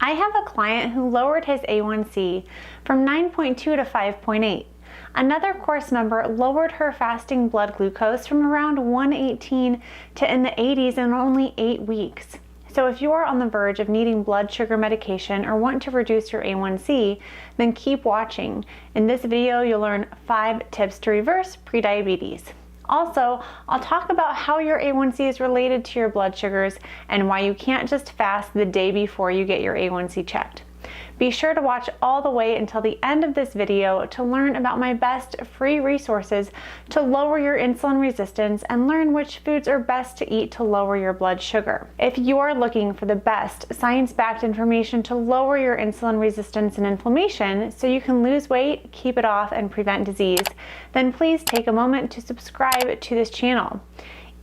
I have a client who lowered his A1C from 9.2 to 5.8. Another course member lowered her fasting blood glucose from around 118 to in the 80s in only 8 weeks. So if you are on the verge of needing blood sugar medication or want to reduce your A1C, then keep watching. In this video, you'll learn 5 tips to reverse prediabetes. Also, I'll talk about how your A1C is related to your blood sugars and why you can't just fast the day before you get your A1C checked. Be sure to watch all the way until the end of this video to learn about my best free resources to lower your insulin resistance and learn which foods are best to eat to lower your blood sugar. If you are looking for the best science-backed information to lower your insulin resistance and inflammation so you can lose weight, keep it off, and prevent disease, then please take a moment to subscribe to this channel.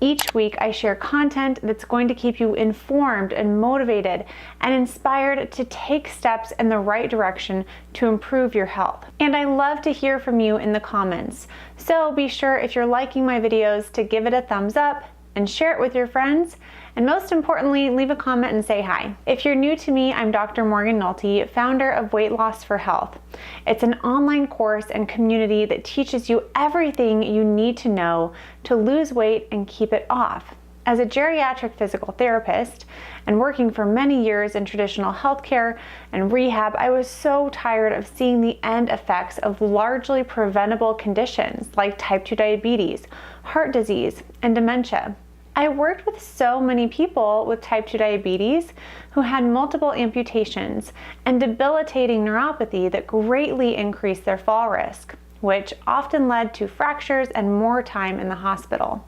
Each week I share content that's going to keep you informed and motivated and inspired to take steps in the right direction to improve your health. And I love to hear from you in the comments. So be sure, if you're liking my videos, to give it a thumbs up and share it with your friends. And most importantly, leave a comment and say hi. If you're new to me, I'm Dr. Morgan Nolte, founder of Weight Loss for Health. It's an online course and community that teaches you everything you need to know to lose weight and keep it off. As a geriatric physical therapist and working for many years in traditional healthcare and rehab, I was so tired of seeing the end effects of largely preventable conditions like type 2 diabetes, heart disease, and dementia. I worked with so many people with type 2 diabetes who had multiple amputations and debilitating neuropathy that greatly increased their fall risk, which often led to fractures and more time in the hospital.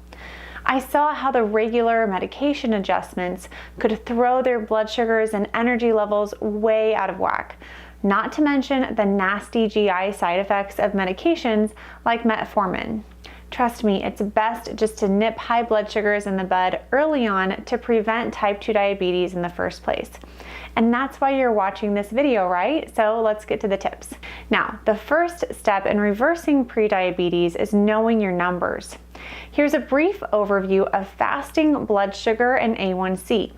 I saw how the regular medication adjustments could throw their blood sugars and energy levels way out of whack, not to mention the nasty GI side effects of medications like metformin. Trust me, it's best just to nip high blood sugars in the bud early on to prevent type 2 diabetes in the first place. And that's why you're watching this video, right? So let's get to the tips. Now, the first step in reversing prediabetes is knowing your numbers. Here's a brief overview of fasting blood sugar and A1C.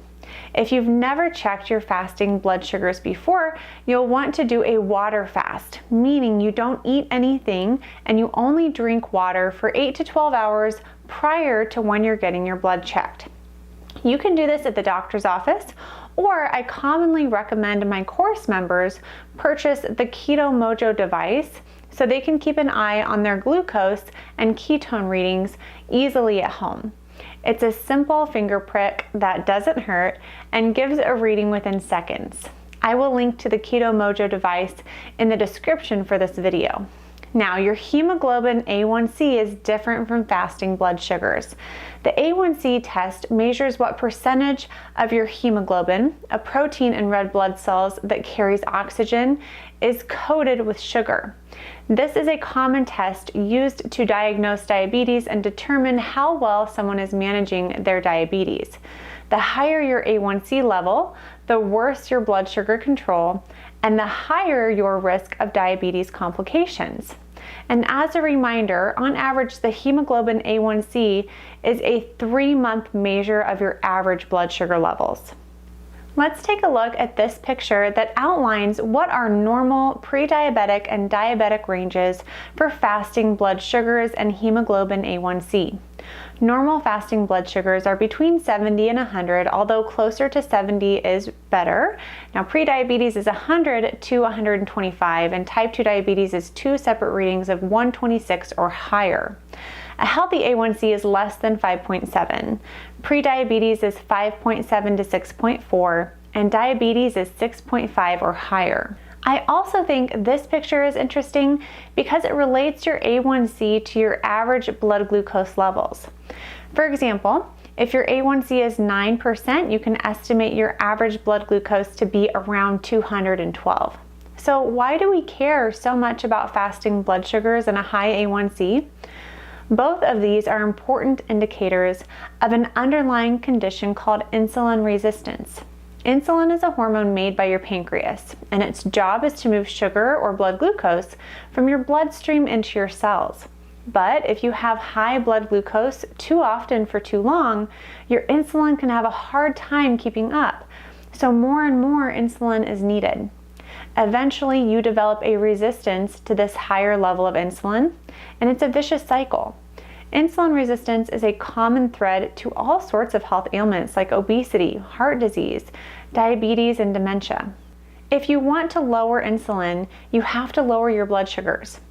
If you've never checked your fasting blood sugars before, you'll want to do a water fast, meaning you don't eat anything and you only drink water for 8 to 12 hours prior to when you're getting your blood checked. You can do this at the doctor's office, or I commonly recommend my course members purchase the Keto Mojo device so they can keep an eye on their glucose and ketone readings easily at home. It's a simple finger prick that doesn't hurt and gives a reading within seconds. I will link to the Keto Mojo device in the description for this video. Now, your hemoglobin A1C is different from fasting blood sugars. The A1C test measures what percentage of your hemoglobin, a protein in red blood cells that carries oxygen, is coated with sugar. This is a common test used to diagnose diabetes and determine how well someone is managing their diabetes. The higher your A1C level, the worse your blood sugar control, and the higher your risk of diabetes complications. And as a reminder, on average, the hemoglobin A1C is a 3-month measure of your average blood sugar levels. Let's take a look at this picture that outlines what are normal pre-diabetic and diabetic ranges for fasting blood sugars and hemoglobin A1C. Normal fasting blood sugars are between 70 and 100, although closer to 70 is better. Now, prediabetes is 100 to 125, and type 2 diabetes is 2 separate readings of 126 or higher. A healthy A1C is less than 5.7. Prediabetes is 5.7 to 6.4, and diabetes is 6.5 or higher. I also think this picture is interesting because it relates your A1C to your average blood glucose levels. For example, if your A1C is 9%, you can estimate your average blood glucose to be around 212. So why do we care so much about fasting blood sugars and a high A1C? Both of these are important indicators of an underlying condition called insulin resistance. Insulin is a hormone made by your pancreas, and its job is to move sugar or blood glucose from your bloodstream into your cells. But if you have high blood glucose too often for too long, your insulin can have a hard time keeping up. so more and more insulin is needed. Eventually, you develop a resistance to this higher level of insulin, and it's a vicious cycle. Insulin resistance is a common thread to all sorts of health ailments like obesity, heart disease, diabetes, and dementia. If you want to lower insulin, you have to lower your blood sugars.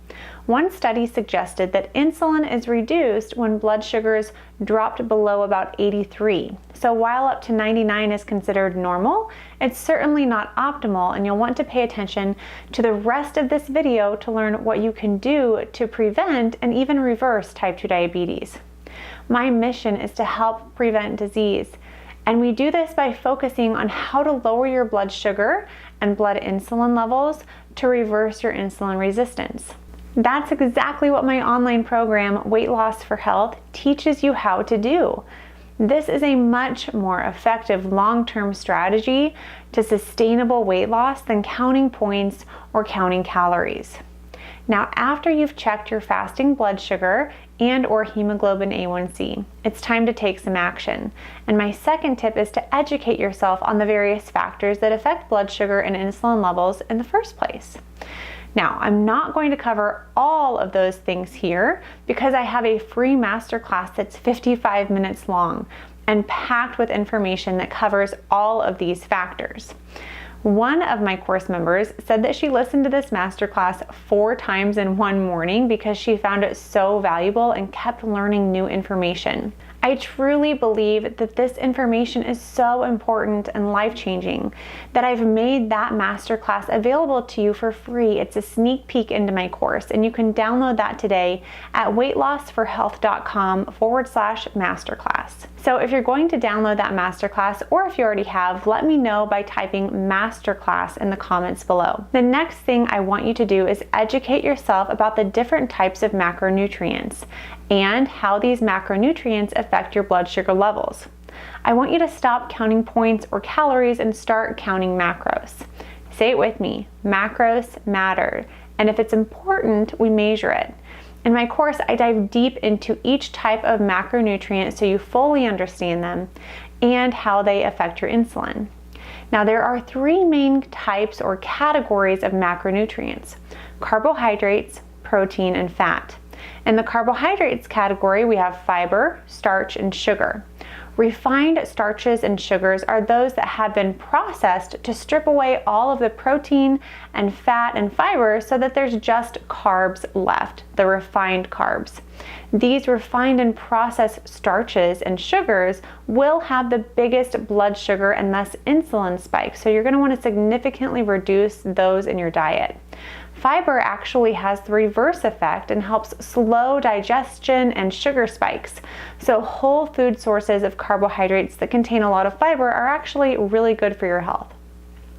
One study suggested that insulin is reduced when blood sugars dropped below about 83. So while up to 99 is considered normal, it's certainly not optimal, and you'll want to pay attention to the rest of this video to learn what you can do to prevent and even reverse type 2 diabetes. My mission is to help prevent disease, and we do this by focusing on how to lower your blood sugar and blood insulin levels to reverse your insulin resistance. That's exactly what my online program, Weight Loss for Health, teaches you how to do. This is a much more effective long-term strategy to sustainable weight loss than counting points or counting calories. Now, after you've checked your fasting blood sugar and or hemoglobin A1C, it's time to take some action. And my second tip is to educate yourself on the various factors that affect blood sugar and insulin levels in the first place. Now, I'm not going to cover all of those things here because I have a free masterclass that's 55 minutes long and packed with information that covers all of these factors. One of my course members said that she listened to this masterclass 4 times in one morning because she found it so valuable and kept learning new information. I truly believe that this information is so important and life-changing that I've made that masterclass available to you for free. It's a sneak peek into my course, and you can download that today at weightlossforhealth.com/masterclass. So if you're going to download that masterclass, or if you already have, let me know by typing masterclass in the comments below. The next thing I want you to do is educate yourself about the different types of macronutrients and how these macronutrients affect your blood sugar levels. I want you to stop counting points or calories and start counting macros. Say it with me, macros matter, and if it's important, we measure it. In my course, I dive deep into each type of macronutrient so you fully understand them and how they affect your insulin. Now, there are 3 main types or categories of macronutrients: carbohydrates, protein, and fat. In the carbohydrates category, we have fiber, starch, and sugar. Refined starches and sugars are those that have been processed to strip away all of the protein and fat and fiber so that there's just carbs left, the refined carbs. These refined and processed starches and sugars will have the biggest blood sugar and thus insulin spikes, so you're going to want to significantly reduce those in your diet. Fiber actually has the reverse effect and helps slow digestion and sugar spikes. So whole food sources of carbohydrates that contain a lot of fiber are actually really good for your health.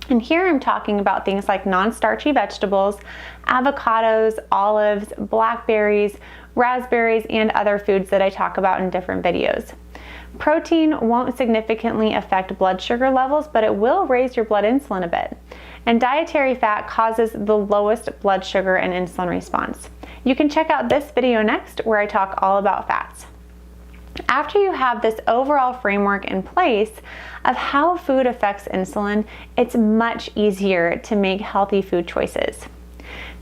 And here I'm talking about things like non-starchy vegetables, avocados, olives, blackberries, raspberries, and other foods that I talk about in different videos. Protein won't significantly affect blood sugar levels, but it will raise your blood insulin a bit. And dietary fat causes the lowest blood sugar and insulin response. You can check out this video next where I talk all about fats. After you have this overall framework in place of how food affects insulin, it's much easier to make healthy food choices.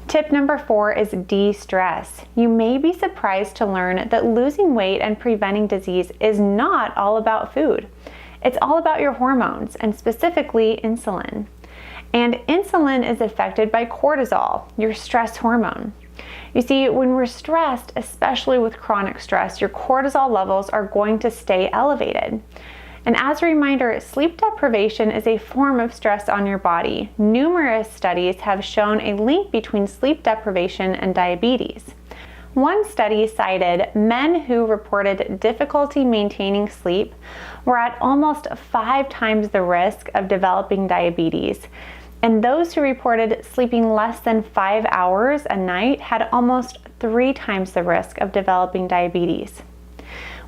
Tip number 4 is de-stress. You may be surprised to learn that losing weight and preventing disease is not all about food. It's all about your hormones, and specifically insulin. And insulin is affected by cortisol, your stress hormone. You see, when we're stressed, especially with chronic stress, your cortisol levels are going to stay elevated. And as a reminder, sleep deprivation is a form of stress on your body. Numerous studies have shown a link between sleep deprivation and diabetes. One study cited men who reported difficulty maintaining sleep were at almost 5 times the risk of developing diabetes. And those who reported sleeping less than 5 hours a night had almost 3 times the risk of developing diabetes.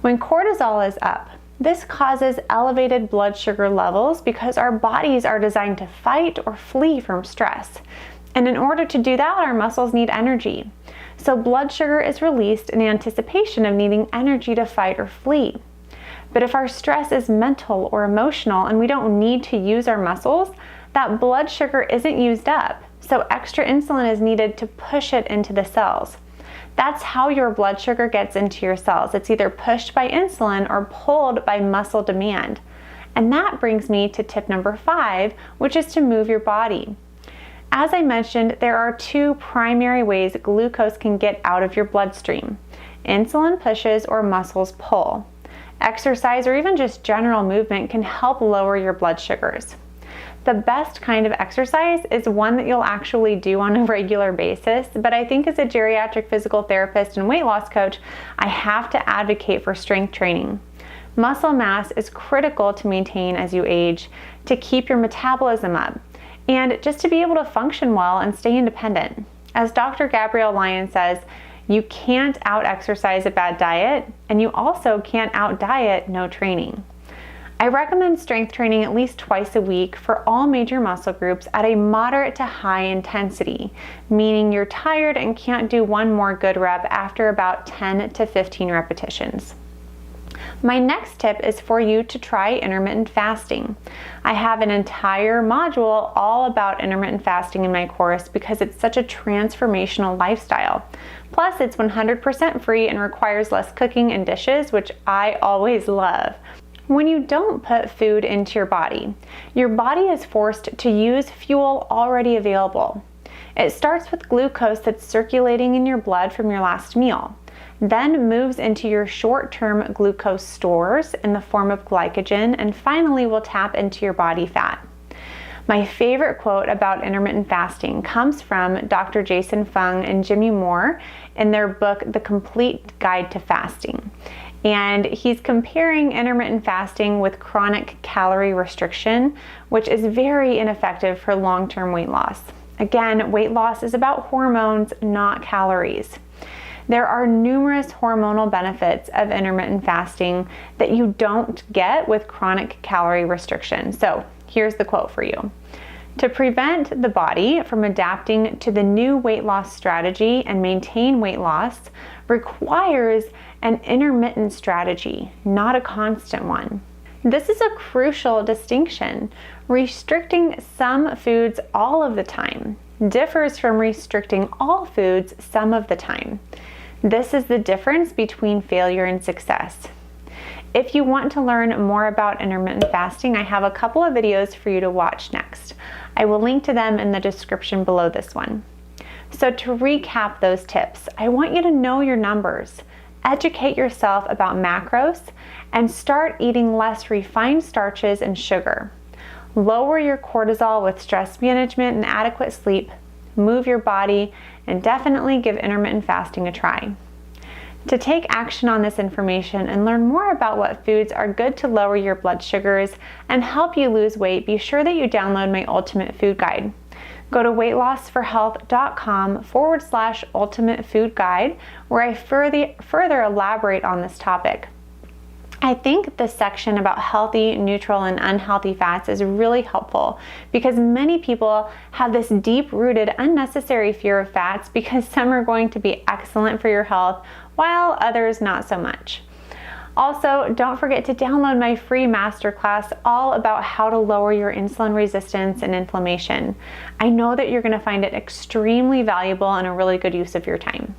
When cortisol is up, this causes elevated blood sugar levels because our bodies are designed to fight or flee from stress. And in order to do that, our muscles need energy. So blood sugar is released in anticipation of needing energy to fight or flee. But if our stress is mental or emotional and we don't need to use our muscles, that blood sugar isn't used up. So extra insulin is needed to push it into the cells. That's how your blood sugar gets into your cells. It's either pushed by insulin or pulled by muscle demand. And that brings me to tip number 5, which is to move your body. As I mentioned, there are 2 primary ways glucose can get out of your bloodstream. Insulin pushes or muscles pull. Exercise or even just general movement can help lower your blood sugars. The best kind of exercise is one that you'll actually do on a regular basis, but I think as a geriatric physical therapist and weight loss coach, I have to advocate for strength training. Muscle mass is critical to maintain as you age, to keep your metabolism up, and just to be able to function well and stay independent. As Dr. Gabrielle Lyon says, you can't out-exercise a bad diet, and you also can't out-diet no training. I recommend strength training at least twice a week for all major muscle groups at a moderate to high intensity, meaning you're tired and can't do one more good rep after about 10 to 15 repetitions. My next tip is for you to try intermittent fasting. I have an entire module all about intermittent fasting in my course because it's such a transformational lifestyle. Plus, it's 100% free and requires less cooking and dishes, which I always love. When you don't put food into your body is forced to use fuel already available. It starts with glucose that's circulating in your blood from your last meal, then moves into your short-term glucose stores in the form of glycogen, and finally will tap into your body fat. My favorite quote about intermittent fasting comes from Dr. Jason Fung and Jimmy Moore in their book, The Complete Guide to Fasting. And he's comparing intermittent fasting with chronic calorie restriction, which is very ineffective for long-term weight loss. Again, weight loss is about hormones, not calories. There are numerous hormonal benefits of intermittent fasting that you don't get with chronic calorie restriction. So here's the quote for you. To prevent the body from adapting to the new weight loss strategy and maintain weight loss requires an intermittent strategy, not a constant one. This is a crucial distinction. Restricting some foods all of the time differs from restricting all foods some of the time. This is the difference between failure and success. If you want to learn more about intermittent fasting, I have a couple of videos for you to watch next. I will link to them in the description below this one. So to recap those tips, I want you to know your numbers, educate yourself about macros, and start eating less refined starches and sugar. Lower your cortisol with stress management and adequate sleep, move your body, and definitely give intermittent fasting a try. To take action on this information and learn more about what foods are good to lower your blood sugars and help you lose weight, be sure that you download my Ultimate Food Guide. Go to weightlossforhealth.com/ultimate food guide, where I further elaborate on this topic. I think the section about healthy, neutral, and unhealthy fats is really helpful because many people have this deep-rooted, unnecessary fear of fats because some are going to be excellent for your health while others not so much. Also, don't forget to download my free masterclass all about how to lower your insulin resistance and inflammation. I know that you're going to find it extremely valuable and a really good use of your time.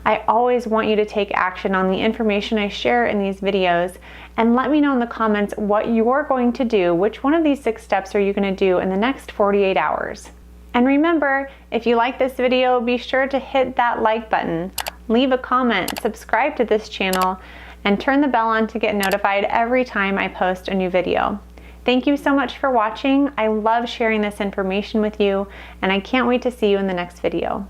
I always want you to take action on the information I share in these videos, and let me know in the comments what you're going to do. Which one of these 6 steps are you going to do in the next 48 hours? And remember, if you like this video, be sure to hit that like button, leave a comment, subscribe to this channel, and turn the bell on to get notified every time I post a new video. Thank you so much for watching. I love sharing this information with you, and I can't wait to see you in the next video.